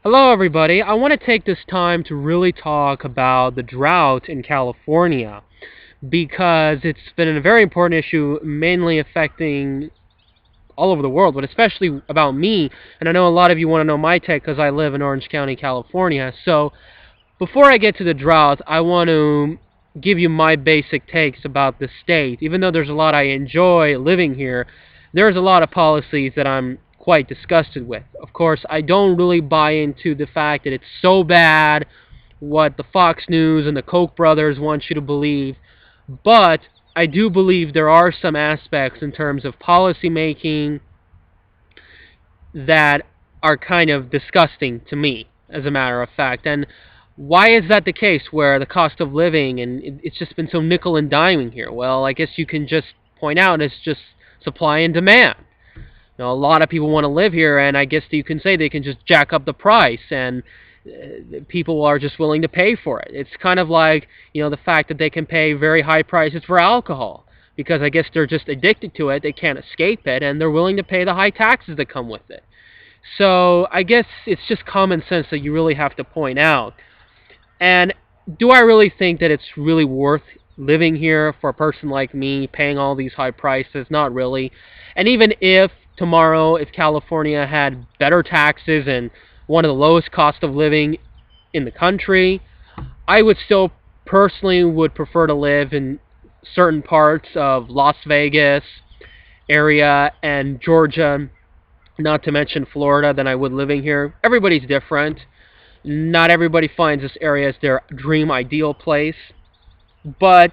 Hello, everybody. I want to take this time to really talk about the drought in California because it's been a very important issue, mainly affecting all over the world, but especially about me. And I know a lot of you want to know my take because I live in Orange County, California. So before I get to the drought, I want to give you my basic takes about the state. Even though there's a lot I enjoy living here, there's a lot of policies that I'm quite disgusted with. Of course, I don't really buy into the fact that it's so bad what the Fox News and the Koch brothers want you to believe, but I do believe there are some aspects in terms of policy making that are kind of disgusting to me, as a matter of fact. And why is that the case where the cost of living, and it's just been so nickel and diming here? Well, I guess you can just point out it's just supply and demand. You know, a lot of people want to live here, and I guess you can say they can just jack up the price, and people are just willing to pay for it. It's kind of like, the fact that they can pay very high prices for alcohol, because I guess they're just addicted to it, they can't escape it, and they're willing to pay the high taxes that come with it. So I guess it's just common sense that you really have to point out. And do I really think that it's really worth living here for a person like me, paying all these high prices? Not really. And even if tomorrow, if California had better taxes and one of the lowest cost of living in the country, I would still personally would prefer to live in certain parts of Las Vegas area and Georgia, not to mention Florida, than I would living here. Everybody's different. Not everybody finds this area as their dream ideal place. But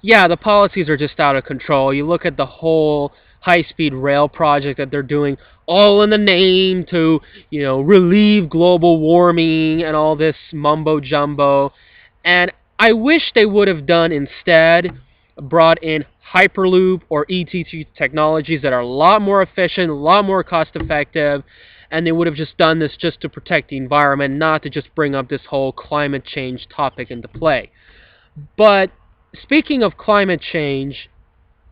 yeah, the policies are just out of control. You look at the whole high-speed rail project that they're doing, all in the name to, relieve global warming and all this mumbo-jumbo. And I wish they would have done instead, brought in Hyperloop or ETC technologies that are a lot more efficient, a lot more cost-effective, and they would have just done this just to protect the environment, not to just bring up this whole climate change topic into play. But speaking of climate change,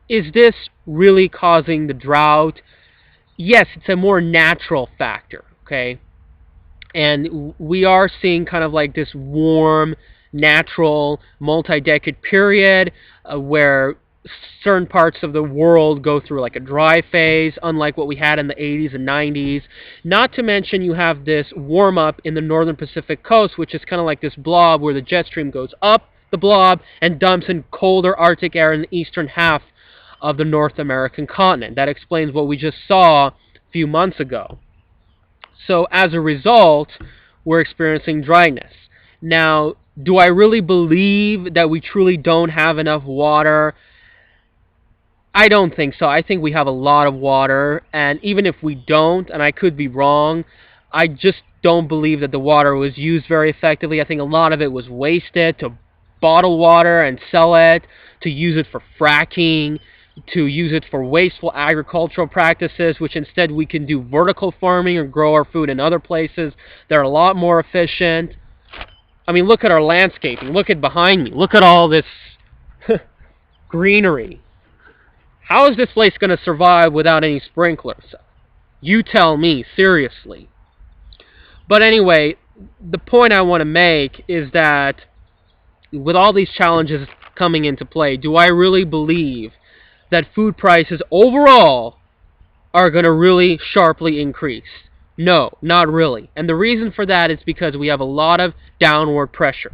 is this really causing the drought? Yes, it's a more natural factor, okay? And we are seeing kind of like this warm, natural, multi-decade period where certain parts of the world go through like a dry phase, unlike what we had in the 80s and 90s. Not to mention you have this warm-up in the northern Pacific coast, which is kind of like this blob where the jet stream goes up the blob and dumps in colder Arctic air in the eastern half of the North American continent. That explains what we just saw a few months ago. So as a result, we're experiencing dryness. Now, do I really believe that we truly don't have enough water? I don't think so. I think we have a lot of water, and even if we don't, and I could be wrong, I just don't believe that the water was used very effectively. I think a lot of it was wasted to bottle water and sell it, to use it for fracking, to use it for wasteful agricultural practices, which instead we can do vertical farming or grow our food in other places that are a lot more efficient. I mean, look at our landscaping. Look at behind me. Look at all this greenery. How is this place going to survive without any sprinklers? You tell me, seriously. But anyway, the point I want to make is that with all these challenges coming into play, do I really believe that food prices overall are going to really sharply increase? No, not really. And the reason for that is because we have a lot of downward pressure.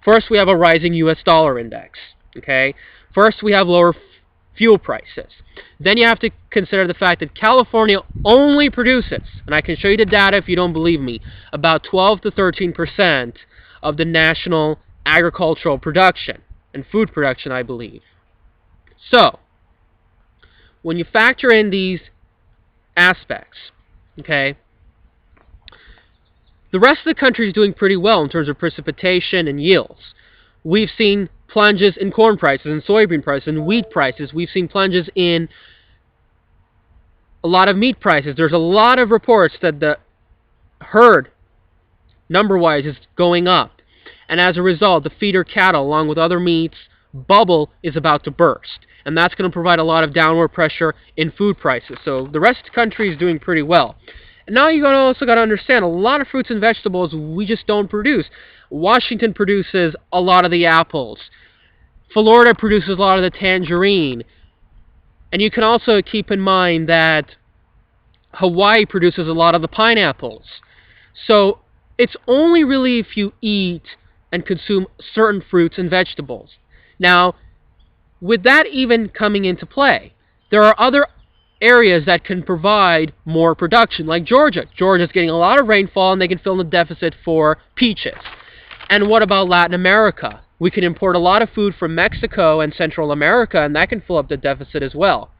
First, we have a rising US dollar index. Okay? First, we have lower fuel prices. Then you have to consider the fact that California only produces, and I can show you the data if you don't believe me, about 12 to 13% of the national agricultural production and food production, I believe. So, when you factor in these aspects, okay, the rest of the country is doing pretty well in terms of precipitation and yields. We've seen plunges in corn prices and soybean prices and wheat prices. We've seen plunges in a lot of meat prices. There's a lot of reports that the herd, number-wise, is going up. And as a result, the feeder cattle, along with other meats, bubble is about to burst. And that's going to provide a lot of downward pressure in food prices. So the rest of the country is doing pretty well. Now you also got to understand, a lot of fruits and vegetables we just don't produce. Washington produces a lot of the apples. Florida produces a lot of the tangerine. And you can also keep in mind that Hawaii produces a lot of the pineapples. So it's only really if you eat and consume certain fruits and vegetables. Now, with that even coming into play, there are other areas that can provide more production, like Georgia. Georgia's getting a lot of rainfall, and they can fill in the deficit for peaches. And what about Latin America? We can import a lot of food from Mexico and Central America, and that can fill up the deficit as well.